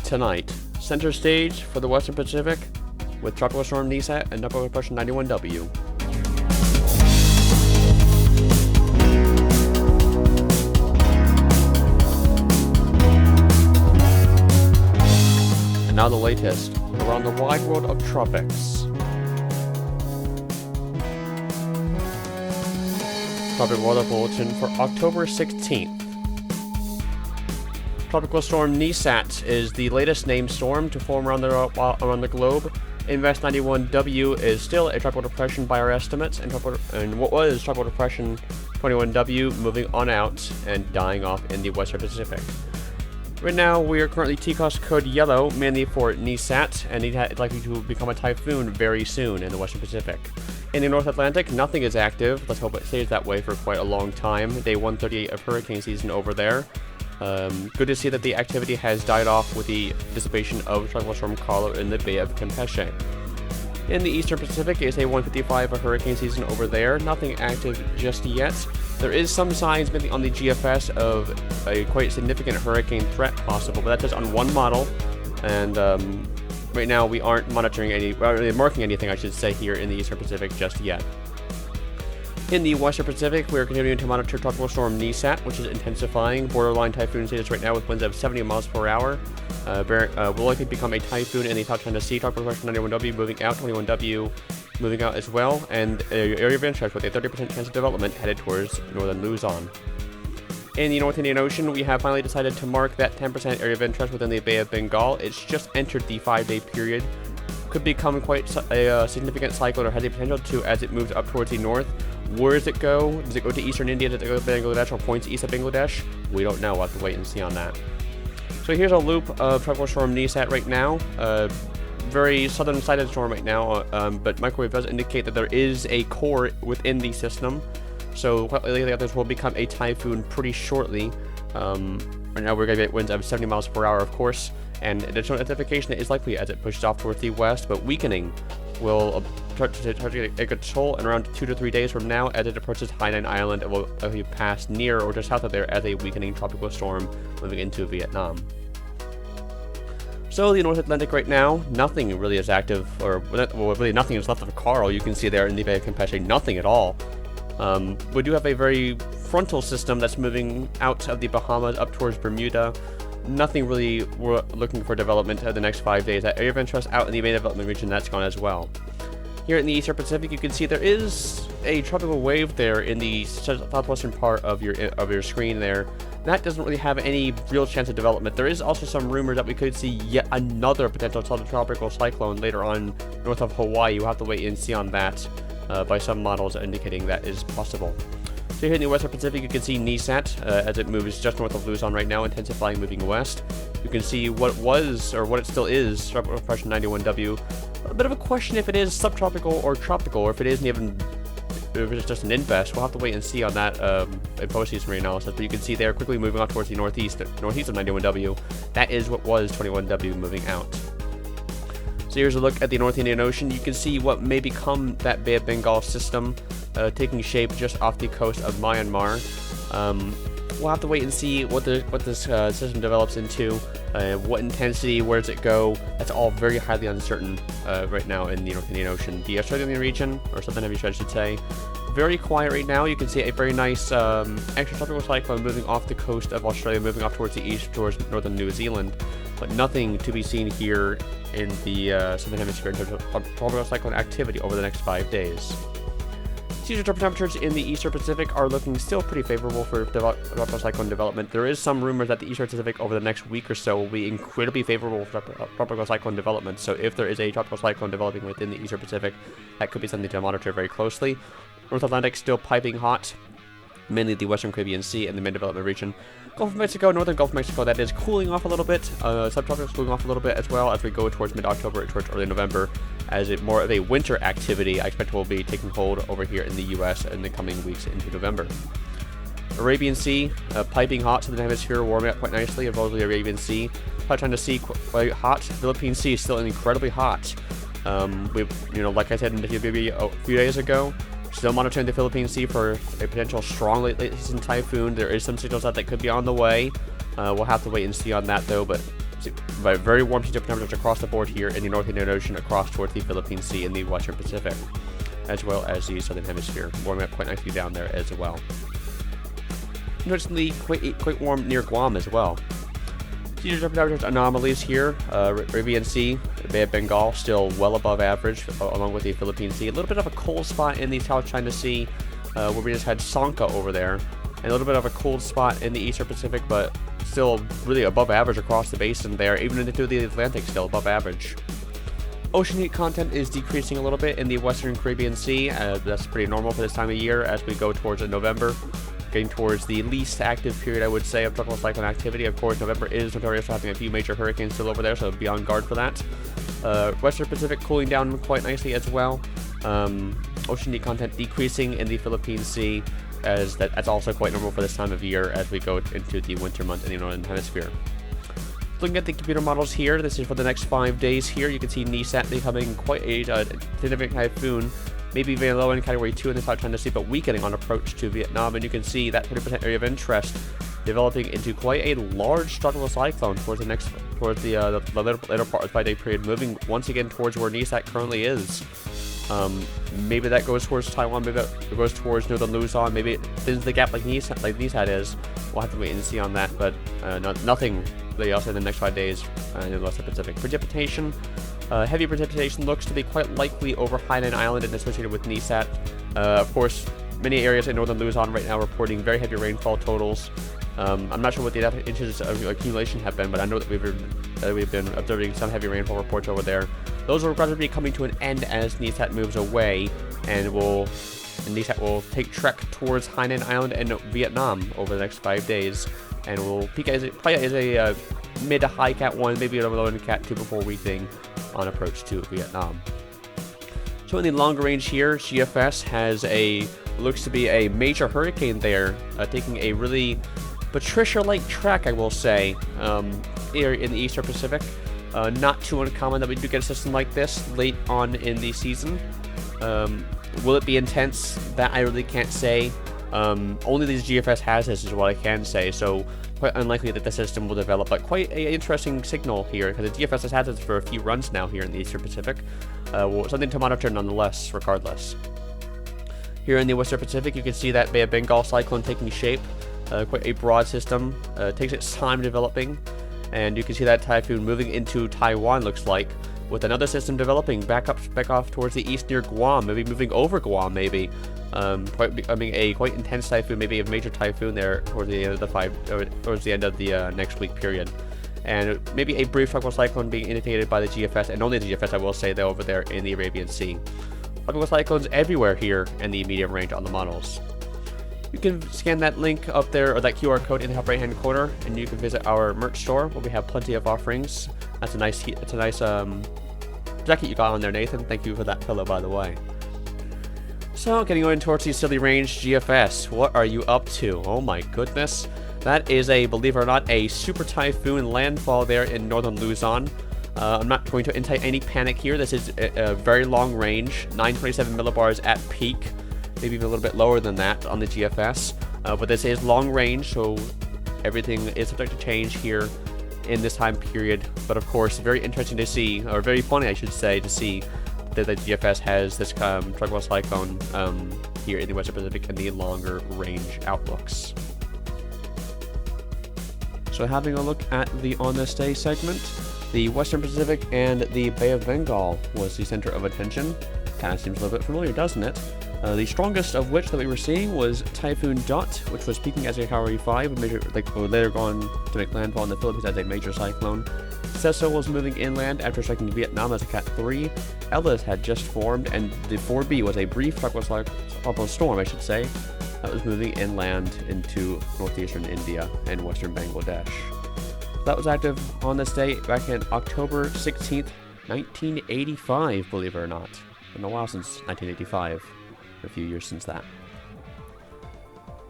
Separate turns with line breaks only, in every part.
tonight. Center stage for the Western Pacific with Tropical Storm Nesat and Tropical Depression 91W. And now the latest around the wide world of tropics. Tropical Weather Bulletin for October 16th. Tropical Storm Nesat is the latest named storm to form around the globe. Invest 91W is still a tropical depression by our estimates, and what was Tropical Depression 21W moving on out and dying off in the Western Pacific. Right now, we are currently TCOS code yellow, mainly for Nesat, and it's likely to become a typhoon very soon in the Western Pacific. In the North Atlantic, nothing is active. Let's hope it stays that way for quite a long time. Day 138 of hurricane season over there. Good to see that the activity has died off with the dissipation of Tropical Storm Carlo in the Bay of Campeche. In the Eastern Pacific, it's a 155 of hurricane season over there. Nothing active just yet. There is some signs, mainly on the GFS, of a quite significant hurricane threat possible, but that's just on one model. And right now, we aren't marking anything, I should say, here in the Eastern Pacific just yet. In the Western Pacific, we are continuing to monitor Tropical Storm Nesat, which is intensifying. Borderline typhoon status right now with winds of 70 miles per hour. Will likely become a typhoon in the South China Sea. Tropical Depression 91W moving out, 21W moving out as well, and area of interest with a 30% chance of development headed towards northern Luzon. In the North Indian Ocean, we have finally decided to mark that 10% area of interest within the Bay of Bengal. It's just entered the 5-day period. Could become quite a significant cyclone, or has the potential to, as it moves up towards the north. Where does it go? Does it go to eastern India? Does it go to Bangladesh, or points east of Bangladesh? We don't know. We'll have to wait and see on that. So here's a loop of Tropical Storm Nesat right now. Very southern-sided storm right now, but microwave does indicate that there is a core within the system. So quite likely that this will become a typhoon pretty shortly. Right now we're going to get winds of 70 miles per hour, of course, and additional intensification is likely as it pushes off towards the west, but weakening will start to take a toll in around 2 to 3 days from now. As it approaches Hainan Island, it will pass near or just south of there as a weakening tropical storm moving into Vietnam. So the North Atlantic right now, nothing really is active, or well, really nothing is left of Carl. You can see there in the Bay of Campeche, nothing at all. We do have a very frontal system that's moving out of the Bahamas up towards Bermuda. Nothing really we're looking for development in the next 5 days. That area of interest out in the main development region, that's gone as well. Here in the Eastern Pacific, you can see there is a tropical wave there in the southwestern part of your screen there. That doesn't really have any real chance of development. There is also some rumor that we could see yet another potential subtropical cyclone later on north of Hawaii. We'll have to wait and see on that by some models indicating that is possible. So here in the Western Pacific, you can see Nesat as it moves just north of Luzon right now, intensifying, moving west. You can see what it was, or what it still is, Tropical Depression 91W. A bit of a question if it is subtropical or tropical, or if it isn't even, if it's just an invest. We'll have to wait and see on that in post-season reanalysis. But you can see there quickly moving off towards the northeast of 91W. That is what was 21W moving out. So here's a look at the North Indian Ocean. You can see what may become that Bay of Bengal system taking shape just off the coast of Myanmar. We'll have to wait and see what this system develops into, what intensity, where does it go. That's all very highly uncertain right now in the North Indian Ocean. The Australian region, or Southern Hemisphere I should say, very quiet right now. You can see a very nice extratropical cyclone moving off the coast of Australia, moving off towards the east, towards northern New Zealand, but nothing to be seen here in the Southern Hemisphere in terms of tropical cyclone activity over the next 5 days. Season temperatures in the Eastern Pacific are looking still pretty favorable for tropical cyclone development. There is some rumors that the Eastern Pacific over the next week or so will be incredibly favorable for tropical cyclone development. So if there is a tropical cyclone developing within the Eastern Pacific, that could be something to monitor very closely. North Atlantic still piping hot, mainly the Western Caribbean Sea and the main development region. Gulf of Mexico, northern Gulf of Mexico, that is cooling off a little bit. Subtropical is cooling off a little bit as well as we go towards mid-October and towards early November, as it more of a winter activity I expect will be taking hold over here in the U.S. in the coming weeks into November. Arabian Sea, piping hot to the hemisphere, warming up quite nicely, as well as the Arabian Sea. Trying to see quite hot. Philippine Sea is still incredibly hot. Like I said in the video a few days ago, still monitoring the Philippine Sea for a potential strong late season typhoon. There is some signals that could be on the way. We'll have to wait and see on that though, but very warm temperatures across the board here in the North Indian Ocean, across towards the Philippine Sea and the Western Pacific, as well as the Southern Hemisphere, warming up quite nicely down there as well. Noticeably quite warm near Guam as well. These are temperature anomalies here. Arabian Sea, the Bay of Bengal, still well above average, along with the Philippine Sea. A little bit of a cold spot in the South China Sea, where we just had Sanka over there. And a little bit of a cold spot in the Eastern Pacific, but still really above average across the basin there, even into the Atlantic, still above average. Ocean heat content is decreasing a little bit in the Western Caribbean Sea. That's pretty normal for this time of year as we go towards November. Getting towards the least active period, I would say, of tropical cyclone activity. Of course, November is notorious for having a few major hurricanes still over there, so be on guard for that. Western Pacific cooling down quite nicely as well. Ocean heat content decreasing in the Philippine Sea, as that's also quite normal for this time of year as we go into the winter month in the Northern Hemisphere. Looking at the computer models here, this is for the next 5 days here. You can see Nesat becoming quite a significant typhoon, maybe even low in Category 2 in the South China Sea, but weakening on approach to Vietnam. And you can see that 30% area of interest developing into quite a large tropical cyclone towards the later part of the 5-day period, moving once again towards where Nesat currently is. Maybe that goes towards Taiwan, maybe that goes towards North of Luzon, maybe it thins the gap like Nesat is. We'll have to wait and see on that, but nothing really else in the next 5 days in the Western Pacific. Precipitation. Heavy precipitation looks to be quite likely over Hainan Island and associated with Nesat. Of course, many areas in northern Luzon right now reporting very heavy rainfall totals. I'm not sure what the inches of accumulation have been, but I know that we've been observing some heavy rainfall reports over there. Those are going to be coming to an end as Nesat moves away, and Nesat will take trek towards Hainan Island and Vietnam over the next 5 days, and will peak probably as a mid to high Cat 1, maybe a low end Cat 2 before weakening on approach to Vietnam. So in the longer range here, GFS looks to be a major hurricane there, taking a really Patricia-like track, I will say, here in the Eastern Pacific. Not too uncommon that we do get a system like this late on in the season. Will it be intense? That I really can't say. Only these GFS has this is what I can say, so quite unlikely that the system will develop, but quite an interesting signal here, because the GFS has had this for a few runs now here in the Eastern Pacific. Something to monitor nonetheless, regardless. Here in the Western Pacific, you can see that Bay of Bengal cyclone taking shape. Quite a broad system, takes its time developing, and you can see that typhoon moving into Taiwan, looks like, with another system developing back off towards the east near Guam, maybe moving over Guam, maybe. Becoming a quite intense typhoon, maybe a major typhoon there towards the end of the next week period. And maybe a brief tropical cyclone being indicated by the GFS, and only the GFS, I will say, though, over there in the Arabian Sea. Tropical cyclones everywhere here in the medium range on the models. You can scan that link up there, or that QR code in the top right hand corner, and you can visit our merch store where we have plenty of offerings. That's a nice jacket you got on there, Nathan. Thank you for that pillow, by the way. So, getting on towards the silly range GFS, what are you up to? Oh my goodness. That is believe it or not, a super typhoon landfall there in northern Luzon. I'm not going to incite any panic here. This is a very long range, 927 millibars at peak, maybe even a little bit lower than that on the GFS. But this is long range, so everything is subject to change here in this time period. But of course, very interesting to see, or very funny, I should say, to see that the GFS has this tropical cyclone here in the Western Pacific and the longer range outlooks. So having a look at the On This Day segment, the Western Pacific and the Bay of Bengal was the center of attention. Kind of seems a little bit familiar, doesn't it? The strongest of which that we were seeing was Typhoon Dot, which was peaking as a Category 5, later gone to make landfall in the Philippines as a major cyclone. Cecil was moving inland after striking Vietnam as a Cat 3. Ellis had just formed, and the 4B was a brief tropical storm, I should say, that was moving inland into northeastern India and western Bangladesh. That was active on this day back in October 16th, 1985, believe it or not. Been a while since 1985. A few years since that.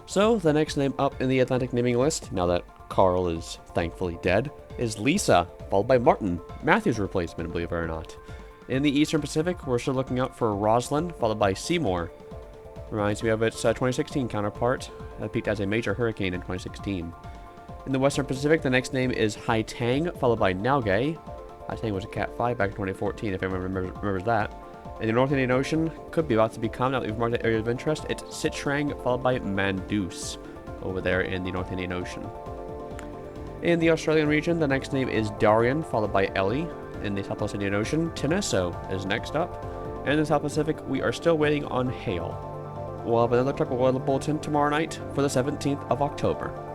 So, the next name up in the Atlantic naming list, now that Carl is thankfully dead, is Lisa, followed by Martin, Matthew's replacement, believe it or not. In the Eastern Pacific, we're still looking out for Roslyn, followed by Seymour. Reminds me of its 2016 counterpart, that peaked as a major hurricane in 2016. In the Western Pacific, the next name is Haitang, followed by Naugay. Haitang was a Cat 5 back in 2014, if anyone remembers that. In the North Indian Ocean, could be about to become, now that we've marked that area of interest, it's Sitrang, followed by Mandoose, over there in the North Indian Ocean. In the Australian region, the next name is Darian, followed by Ellie. In the Southwest Indian Ocean, Teneso is next up. And in the South Pacific, we are still waiting on hail. We'll have another Tropical Weather Bulletin tomorrow night for the 17th of October.